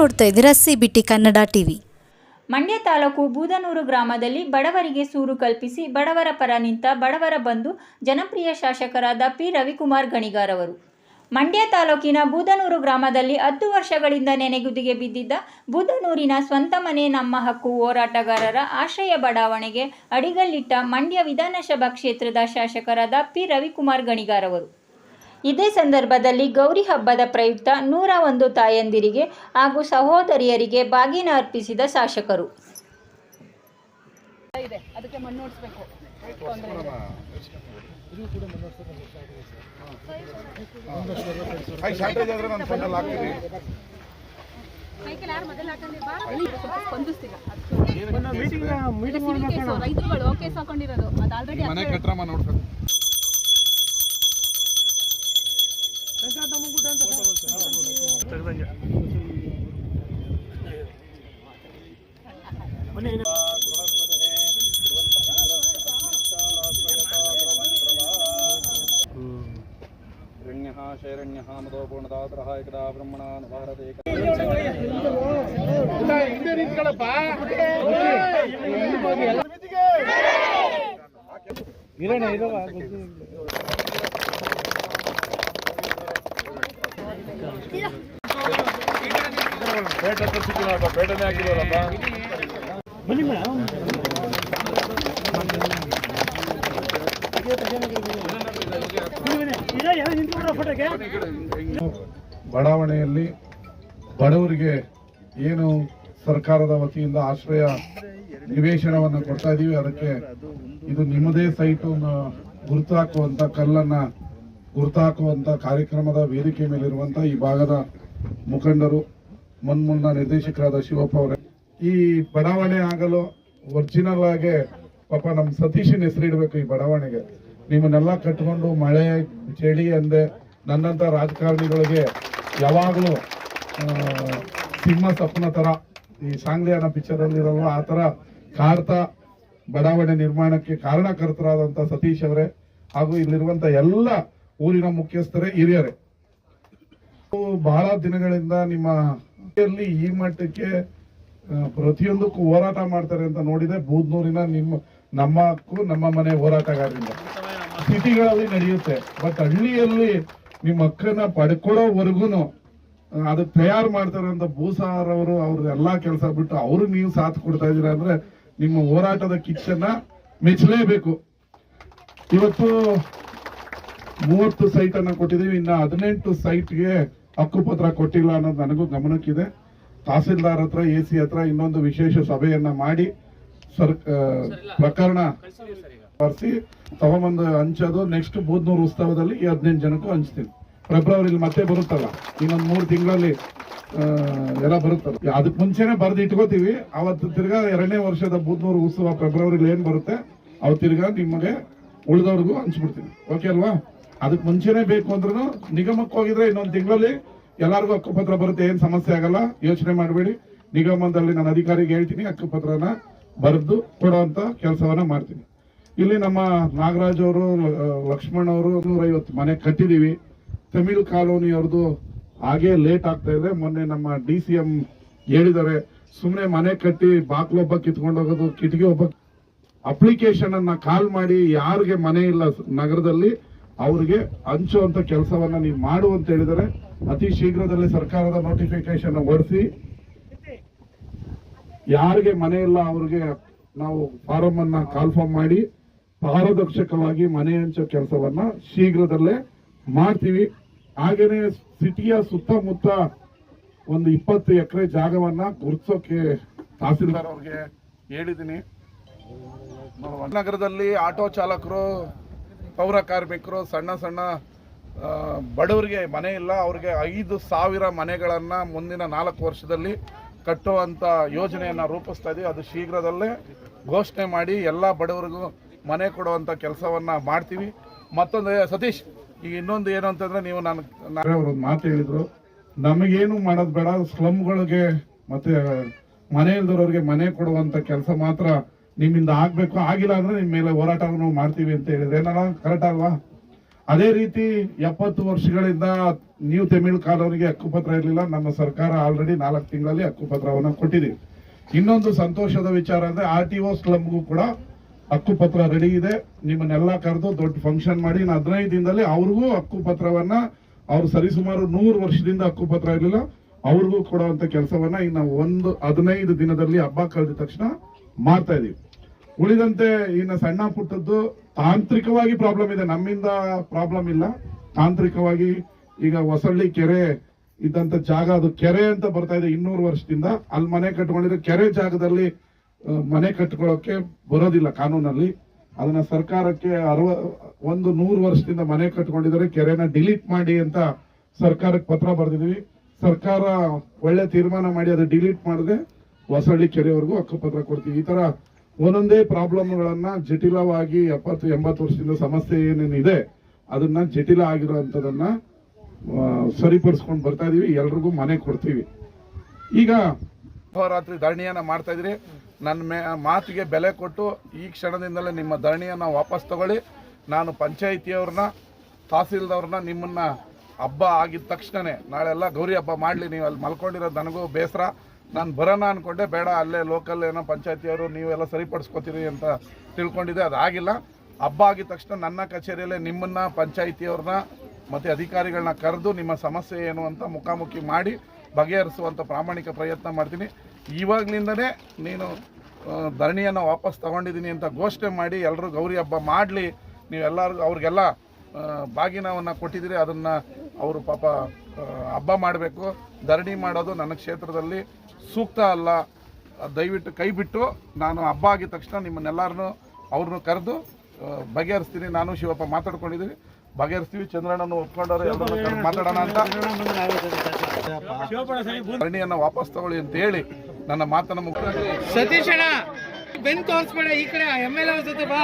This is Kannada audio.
ನೋಡ್ತಾ ಇದ್ದೀರಾ ಸಿಬಿಟಿ ಕನ್ನಡ ಟಿವಿ. ಮಂಡ್ಯ ತಾಲೂಕು ಬೂದನೂರು ಗ್ರಾಮದಲ್ಲಿ ಬಡವರಿಗೆ ಸೂರು ಕಲ್ಪಿಸಿ ಬಡವರ ಪರ ನಿಂತ ಬಡವರ ಬಂಧು ಜನಪ್ರಿಯ ಶಾಸಕರಾದ ಪಿ ರವಿಕುಮಾರ್ ಗಣಿಗಾರ್ ಅವರು. ಮಂಡ್ಯ ತಾಲೂಕಿನ ಬೂದನೂರು ಗ್ರಾಮದಲ್ಲಿ 10 ವರ್ಷಗಳಿಂದ ನೆನೆಗುದಿಗೆ ಬಿದ್ದಿದ್ದ ಬೂದನೂರಿನ ಸ್ವಂತ ಮನೆ ನಮ್ಮ ಹಕ್ಕು ಹೋರಾಟಗಾರರ ಆಶ್ರಯ ಬಡಾವಣೆಗೆ ಅಡಿಗಲ್ಲಿಟ್ಟ ಮಂಡ್ಯ ವಿಧಾನಸಭಾ ಕ್ಷೇತ್ರದ ಶಾಸಕರಾದ ಪಿ ರವಿಕುಮಾರ್ ಗಣಿಗಾರ್ ಅವರು. ಇದೇ ಸಂದರ್ಭದಲ್ಲಿ ಗೌರಿ ಹಬ್ಬದ ಪ್ರಯುಕ್ತ 101 ತಾಯಂದಿರಿಗೆ ಹಾಗೂ ಸಹೋದರಿಯರಿಗೆ ಬಾಗಿನ ಅರ್ಪಿಸಿದ ಶಾಸಕರು. ಶೈರಣ್ಯ ಮದೋ ಪೂರ್ಣದಾತರಃ ಏಕದಾ ಬ್ರಹ್ಮಣಾನ್ ಭಾರತೆ ಬೇಟನೆ ಹಾಕಿದವರಪ್ಪ. ಬಡಾವಣೆಯಲ್ಲಿ ಬಡವರಿಗೆ ಏನು ಸರ್ಕಾರದ ವತಿಯಿಂದ ಆಶ್ರಯ ನಿವೇಶನವನ್ನು ಕೊಡ್ತಾ ಇದೀವಿ, ಅದಕ್ಕೆ ಇದು ನಿಮ್ಮದೇ ಸೈಟು ಗುರುತು ಹಾಕುವಂತ ಕಲ್ಲನ್ನ ಗುರುತು ಹಾಕುವಂತ ಕಾರ್ಯಕ್ರಮದ ವೇದಿಕೆ ಮೇಲಿರುವಂತ ಈ ಭಾಗದ ಮುಖಂಡರು, ಮುನ್ನ ನಿರ್ದೇಶಕರಾದ ಶಿವಪ್ಪ ಅವರೇ, ಈ ಬಡಾವಣೆ ಆಗಲು ಒರಿಜಿನಲ್ ಆಗಿ ಪಾಪ ನಮ್ಮ ಸತೀಶನ್ ಹೆಸರಿಡ್ಬೇಕು ಈ ಬಡಾವಣೆಗೆ. ನಿಮ್ಮನ್ನೆಲ್ಲ ಕಟ್ಕೊಂಡು ಮಳೆ ಚಳಿ ಅಂದೆ ನನ್ನಂತ ರಾಜಕಾರಣಿಗಳಿಗೆ ಯಾವಾಗಲೂ ಸಿಂಹ ಸಪ್ಪನ ತರ ಈ ಸಾಂಗ್ಲಿಯಾನ ಪಿಕ್ಚರ್ ಅಲ್ಲಿ ಇರಲ್ವ ಆ ತರ ಕಾರ್ತಾ ಬಡಾವಣೆ ನಿರ್ಮಾಣಕ್ಕೆ ಕಾರಣಕರ್ತರಾದಂತ ಸತೀಶ್ ಅವರೇ ಹಾಗೂ ಇಲ್ಲಿರುವಂತ ಎಲ್ಲ ಊರಿನ ಮುಖ್ಯಸ್ಥರೇ ಹಿರಿಯರೇ, ಬಹಳ ದಿನಗಳಿಂದ ನಿಮ್ಮ ಈ ಮಟ್ಟಕ್ಕೆ ಪ್ರತಿಯೊಂದಕ್ಕೂ ಹೋರಾಟ ಮಾಡ್ತಾರೆ ಅಂತ ನೋಡಿದೆ. ಬೂದನೂರಿನ ನಮ್ಮ ಹಕ್ಕು ನಮ್ಮ ಮನೆ ಹೋರಾಟಗಾರರಿಂದ ಸಿಟಿಗಳಲ್ಲಿ ನಡೆಯುತ್ತೆ, ಬಟ್ ಹಳ್ಳಿಯಲ್ಲಿ ನಿಮ್ಮ ಹಕ್ಕನ್ನ ಪಡ್ಕೊಳ್ಳೋವರೆಗೂ ಅದಕ್ಕೆ ತಯಾರು ಮಾಡ್ತಾರೆ ಅಂತ ಭೂಸಾರ್ ಅವರು ಅವ್ರ ಎಲ್ಲಾ ಕೆಲಸ ಬಿಟ್ಟು ಅವ್ರಿಗೆ ನೀವು ಸಾಥ್ ಕೊಡ್ತಾ ಇದೀರ ಅಂದ್ರೆ ನಿಮ್ಮ ಹೋರಾಟದ ಕಿಚ್ಚನ್ನ ಮೆಚ್ಚಲೇಬೇಕು. ಇವತ್ತು 30 ಸೈಟ್ ಅನ್ನ ಕೊಟ್ಟಿದೀವಿ, ಇನ್ನ 18 ಸೈಟ್ಗೆ ಹಕ್ಕುಪತ್ರ ಕೊಟ್ಟಿಲ್ಲ ಅನ್ನೋದು ನನಗೂ ಗಮನಕ್ಕಿದೆ. ತಹಸೀಲ್ದಾರ್ ಹತ್ರ AC ಹತ್ರ ಇನ್ನೊಂದು ವಿಶೇಷ ಸಭೆಯನ್ನ ಮಾಡಿ ಪ್ರಕರಣ ಬರ್ಸಿ ತಗೊಂಬಂದು ಹಂಚೋದು. ನೆಕ್ಸ್ಟ್ ಬೂದನೂರು ಉತ್ಸವದಲ್ಲಿ ಈ 18 ಜನಕ್ಕೂ ಹಂಚ್ತೀನಿ. ಫೆಬ್ರವರಿಲಿ ಮತ್ತೆ ಬರುತ್ತಲ್ಲ, ಇನ್ನೊಂದು 3 ತಿಂಗಳಲ್ಲಿ ಎಲ್ಲ ಬರುತ್ತಲ್ಲ, ಅದಕ್ಕೆ ಮುಂಚೆನೆ ಬರೆದು ಇಟ್ಕೋತೀವಿ. ಅವತ್ತು ತಿರ್ಗಾ 2ನೇ ವರ್ಷದ ಬೂದನೂರು ಉತ್ಸವ ಫೆಬ್ರವರಿಲಿ ಏನ್ ಬರುತ್ತೆ ಅವತ್ತು ತಿರ್ಗಾ ನಿಮಗೆ ಉಳಿದವ್ರಿಗೂ ಹಂಚ್ಬಿಡ್ತೀನಿ. ಓಕೆ ಅಲ್ವಾ? ಅದಕ್ಕೆ ಮುಂಚೆನೆ ಬೇಕು ಅಂದ್ರೂ ನಿಗಮಕ್ಕೆ ಹೋಗಿದ್ರೆ ಇನ್ನೊಂದು ತಿಂಗಳಲ್ಲಿ ಎಲ್ಲರಿಗೂ ಹಕ್ಕುಪತ್ರ ಬರುತ್ತೆ, ಏನ್ ಸಮಸ್ಯೆ ಆಗಲ್ಲ, ಯೋಚನೆ ಮಾಡಬೇಡಿ. ನಿಗಮದಲ್ಲಿ ನಾನು ಅಧಿಕಾರಿಗೆ ಹೇಳ್ತೀನಿ, ಹಕ್ಕುಪತ್ರನ ಬರೆದು ಕೊಡುವಂತ ಕೆಲಸವನ್ನ ಮಾಡ್ತೀನಿ. ಇಲ್ಲಿ ನಮ್ಮ ನಾಗರಾಜ್ ಅವರು, ಲಕ್ಷ್ಮಣ್ ಅವರು 150 ಮನೆ ಕಟ್ಟಿದೀವಿ. ತಮಿಳು ಕಾಲೋನಿ ಅವ್ರದ್ದು ಹಾಗೆ ಲೇಟ್ ಆಗ್ತಾ ಇದೆ. ಮೊನ್ನೆ ನಮ್ಮ DCM ಹೇಳಿದ್ದಾರೆ, ಸುಮ್ಮನೆ ಮನೆ ಕಟ್ಟಿ ಬಾಕ್ಲೊಬ್ಬ ಕಿತ್ಕೊಂಡು ಹೋಗೋದು, ಕಿಟಕಿ ಒಬ್ಬ ಅಪ್ಲಿಕೇಶನ್ ಅನ್ನ ಕಾಲ್ ಮಾಡಿ ಯಾರಿಗೆ ಮನೆ ಇಲ್ಲ ನಗರದಲ್ಲಿ ಅವ್ರಿಗೆ ಹಂಚುವಂತ ಕೆಲಸವನ್ನ ನೀವು ಮಾಡು ಅಂತ ಹೇಳಿದರೆ ಅತಿ ಶೀಘ್ರದಲ್ಲಿ ಸರ್ಕಾರದ ನೋಟಿಫಿಕೇಶನ್ ಹೊರಡಿಸಿ ಯಾರಿಗೆ ಮನೆ ಇಲ್ಲ ಅವ್ರಿಗೆ ನಾವು ಫಾರಂ ಅನ್ನ ಕಾಲ್ಫಾರ್ಮ್ ಮಾಡಿ ಪಾರದರ್ಶಕವಾಗಿ ಮನೆ ಹಂಚೋ ಕೆಲಸವನ್ನ ಶೀಘ್ರದಲ್ಲೇ ಮಾಡ್ತೀವಿ. ಹಾಗೇನೆ ಸಿಟಿಯ ಸುತ್ತಮುತ್ತ ಒಂದು 20 ಎಕರೆ ಜಾಗವನ್ನ ಗುರುತಿಸೋಕೆ ತಹಸೀಲ್ದಾರ್ ಅವ್ರಿಗೆ ಹೇಳಿದ್ದೀನಿ. ನಗರದಲ್ಲಿ ಆಟೋ ಚಾಲಕರು, ಪೌರ ಕಾರ್ಮಿಕರು, ಸಣ್ಣ ಬಡವರಿಗೆ ಮನೆ ಇಲ್ಲ, ಅವ್ರಿಗೆ 5,000 ಮನೆಗಳನ್ನ ಮುಂದಿನ 4 ವರ್ಷದಲ್ಲಿ ಕಟ್ಟುವಂತ ಯೋಜನೆಯನ್ನ ರೂಪಿಸ್ತಾ ಇದೀವಿ. ಅದು ಶೀಘ್ರದಲ್ಲೇ ಘೋಷಣೆ ಮಾಡಿ ಎಲ್ಲ ಬಡವರಿಗೂ ಮನೆ ಕೊಡುವಂತ ಕೆಲಸವನ್ನ ಮಾಡ್ತೀವಿ. ಮತ್ತೊಂದು ಸತೀಶ್, ಈಗ ಇನ್ನೊಂದು ಏನು ಅಂತಂದ್ರೆ, ನೀವು ಒಂದು ಮಾತು ಹೇಳಿದ್ರು, ನಮಗೇನು ಮಾಡೋದು ಬೇಡ, ಸ್ಲಮ್ಗಳಿಗೆ ಮತ್ತೆ ಮನೆ ಇಲ್ದವ್ರಿಗೆ ಮನೆ ಕೊಡುವಂತ ಕೆಲಸ ಮಾತ್ರ ನಿಮ್ಮಿಂದ ಆಗ್ಬೇಕು, ಆಗಿಲ್ಲ ಅಂದ್ರೆ ನಿಮ್ ಮೇಲೆ ಹೋರಾಟವನ್ನು ಮಾಡ್ತೀವಿ ಅಂತ ಹೇಳಿದ್ರೆ ಏನಾರ ಕರೆಕ್ಟ್ ಅಲ್ವಾ? ಅದೇ ರೀತಿ 70 ವರ್ಷಗಳಿಂದ ನ್ಯೂ ತಮಿಳ್ ಕಾಲೋನಿಗೆ ಹಕ್ಕುಪತ್ರ ಇರಲಿಲ್ಲ. ನಮ್ಮ ಸರ್ಕಾರ ಆಲ್ರೆಡಿ 4 ತಿಂಗಳಲ್ಲಿ ಹಕ್ಕುಪತ್ರವನ್ನು ಕೊಟ್ಟಿದ್ದೀವಿ. ಇನ್ನೊಂದು ಸಂತೋಷದ ವಿಚಾರ ಅಂದ್ರೆ RTO ಸ್ಲಮ್ಗೂ ಕೂಡ ಹಕ್ಕುಪತ್ರ ರೆಡಿ ಇದೆ. ನಿಮ್ಮನ್ನೆಲ್ಲ ಕರೆದು ದೊಡ್ಡ ಫಂಕ್ಷನ್ ಮಾಡಿ 15 ದಿನದಲ್ಲಿ ಅವ್ರಿಗೂ ಹಕ್ಕುಪತ್ರವನ್ನ, ಅವ್ರು ಸರಿಸುಮಾರು 100 ವರ್ಷದಿಂದ ಹಕ್ಕುಪತ್ರ ಇರಲಿಲ್ಲ, ಅವ್ರಿಗೂ ಕೊಡುವಂತ ಕೆಲಸವನ್ನ ಇನ್ನು 15 ದಿನದಲ್ಲಿ ಹಬ್ಬ ಕಳೆದ ತಕ್ಷಣ ಮಾಡ್ತಾ ಇದೀವಿ. ಉಳಿದಂತೆ ಇನ್ನು ಸಣ್ಣ ಪುಟ್ಟದ್ದು ತಾಂತ್ರಿಕವಾಗಿ ಪ್ರಾಬ್ಲಮ್ ಇದೆ, ನಮ್ಮಿಂದ ಪ್ರಾಬ್ಲಮ್ ಇಲ್ಲ. ತಾಂತ್ರಿಕವಾಗಿ ಈಗ ಹೊಸಳ್ಳಿ ಕೆರೆ ಇದ್ದಂತ ಜಾಗ, ಅದು ಕೆರೆ ಅಂತ ಬರ್ತಾ ಇದೆ 200 ವರ್ಷದಿಂದ. ಅಲ್ಲಿ ಮನೆ ಕಟ್ಕೊಂಡಿದ್ರೆ ಕೆರೆ ಜಾಗದಲ್ಲಿ ಮನೆ ಕಟ್ಕೊಳ್ಳೋಕೆ ಬರೋದಿಲ್ಲ ಕಾನೂನಲ್ಲಿ. ಅದನ್ನ ಸರ್ಕಾರಕ್ಕೆ 100 ವರ್ಷದಿಂದ ಮನೆ ಕಟ್ಕೊಂಡಿದ್ದಾರೆ, ಕೆರೆನ ಡಿಲೀಟ್ ಮಾಡಿ ಅಂತ ಸರ್ಕಾರಕ್ಕೆ ಪತ್ರ ಬರೆದಿದ್ವಿ. ಸರ್ಕಾರ ಒಳ್ಳೆ ತೀರ್ಮಾನ ಮಾಡಿ ಅದು ಡಿಲೀಟ್ ಮಾಡದೆ ಹೊಸಳ್ಳಿ ಕೆರೆವರೆಗೂ ಹಕ್ಕುಪತ್ರ ಕೊಡ್ತೀವಿ. ಈ ತರ ಒಂದೊಂದೇ ಪ್ರಾಬ್ಲಮ್ಗಳನ್ನ ಜಟಿಲವಾಗಿ 70-80 ವರ್ಷದಿಂದ ಸಮಸ್ಯೆ ಏನೇನಿದೆ ಅದನ್ನ ಜಟಿಲ ಆಗಿರೋಂಥದನ್ನ ಸರಿಪಡಿಸ್ಕೊಂಡು ಬರ್ತಾ ಇದೀವಿ. ಎಲ್ರಿಗೂ ಮನೆ ಕೊಡ್ತೀವಿ. ಈಗ ಅಹೋರಾತ್ರಿ ಧರಣಿಯನ್ನ ಮಾಡ್ತಾ ಇದ್ರಿ. ನನ್ನ ಮಾತಿಗೆ ಬೆಲೆ ಕೊಟ್ಟು ಈ ಕ್ಷಣದಿಂದಲೇ ನಿಮ್ಮ ಧರಣಿಯನ್ನ ವಾಪಸ್ ತಗೊಳ್ಳಿ. ನಾನು ಪಂಚಾಯಿತಿಯವ್ರನ್ನ, ತಹಸೀಲ್ದವ್ರನ್ನ ನಿಮ್ಮನ್ನ ಹಬ್ಬ ಆಗಿದ ತಕ್ಷಣನೇ ನಾಳೆಲ್ಲ ಗೌರಿ ಹಬ್ಬ ಮಾಡಲಿ, ನೀವು ಅಲ್ಲಿ ಮಲ್ಕೊಂಡಿರೋದು ನನಗೂ ಬೇಸರ. ನಾನು ಬರೋಣ ಅನ್ಕೊಂಡೆ, ಬೇಡ ಅಲ್ಲೇ ಲೋಕಲ್ ಏನೋ ಪಂಚಾಯತಿಯವರು ನೀವೆಲ್ಲ ಸರಿಪಡಿಸ್ಕೋತೀರಿ ಅಂತ ತಿಳ್ಕೊಂಡಿದ್ದೆ. ಅದಾಗಿಲ್ಲ. ಹಬ್ಬ ಆಗಿದ ತಕ್ಷಣ ನನ್ನ ಕಚೇರಿಯಲ್ಲೇ ನಿಮ್ಮನ್ನ, ಪಂಚಾಯಿತಿಯವ್ರನ್ನ ಮತ್ತು ಅಧಿಕಾರಿಗಳನ್ನ ಕರೆದು ನಿಮ್ಮ ಸಮಸ್ಯೆ ಏನು ಅಂತ ಮುಖಾಮುಖಿ ಮಾಡಿ ಬಗೆಹರಿಸುವಂಥ ಪ್ರಾಮಾಣಿಕ ಪ್ರಯತ್ನ ಮಾಡ್ತೀನಿ. ಇವಾಗಲಿಂದನೇ ನೀನು ಧರಣಿಯನ್ನು ವಾಪಸ್ ತಗೊಂಡಿದ್ದೀನಿ ಅಂತ ಘೋಷಣೆ ಮಾಡಿ ಎಲ್ಲರೂ ಗೌರಿ ಹಬ್ಬ ಮಾಡಲಿ. ನೀವೆಲ್ಲರಿಗೂ ಅವ್ರಿಗೆಲ್ಲ ಬಾಗಿನವನ್ನು ಕೊಟ್ಟಿದ್ದೀರಿ, ಅದನ್ನು ಅವರು ಪಾಪ ಹಬ್ಬ ಮಾಡಬೇಕು. ಧರಣಿ ಮಾಡೋದು ನನ್ನ ಕ್ಷೇತ್ರದಲ್ಲಿ ಸೂಕ್ತ ಅಲ್ಲ. ದಯವಿಟ್ಟು ಕೈ ಬಿಟ್ಟು ನಾನು ಹಬ್ಬ ಆಗಿದ ತಕ್ಷಣ ನಿಮ್ಮನ್ನೆಲ್ಲರನ್ನೂ ಅವ್ರನ್ನೂ ಕರೆದು ಬಗೆಹರಿಸ್ತೀನಿ. ನಾನು ಶಿವಪ್ಪ ಮಾತಾಡ್ಕೊಂಡಿದ್ದೀವಿ, ಬಗೆಹರಿಸ್ತೀವಿ. ಚಂದ್ರಣ್ಣನು ಒಪ್ಕೊಂಡವ್ರು ಎಲ್ಲರೂ ಮಾತಾಡೋಣ ಅಂತ ಧರಣಿಯನ್ನು ವಾಪಸ್ ತಗೊಳ್ಳಿ ಅಂತ ಹೇಳಿ ನನ್ನ ಮಾತನ್ನು ಮುಗಿದ. ಸತೀಶ್ ಅಣ್ಣ ಬೆನ್ ತೋರಿಸ್ಬೇಡ, ಈ ಕಡೆ MLA ಜೊತೆ ಬಾ.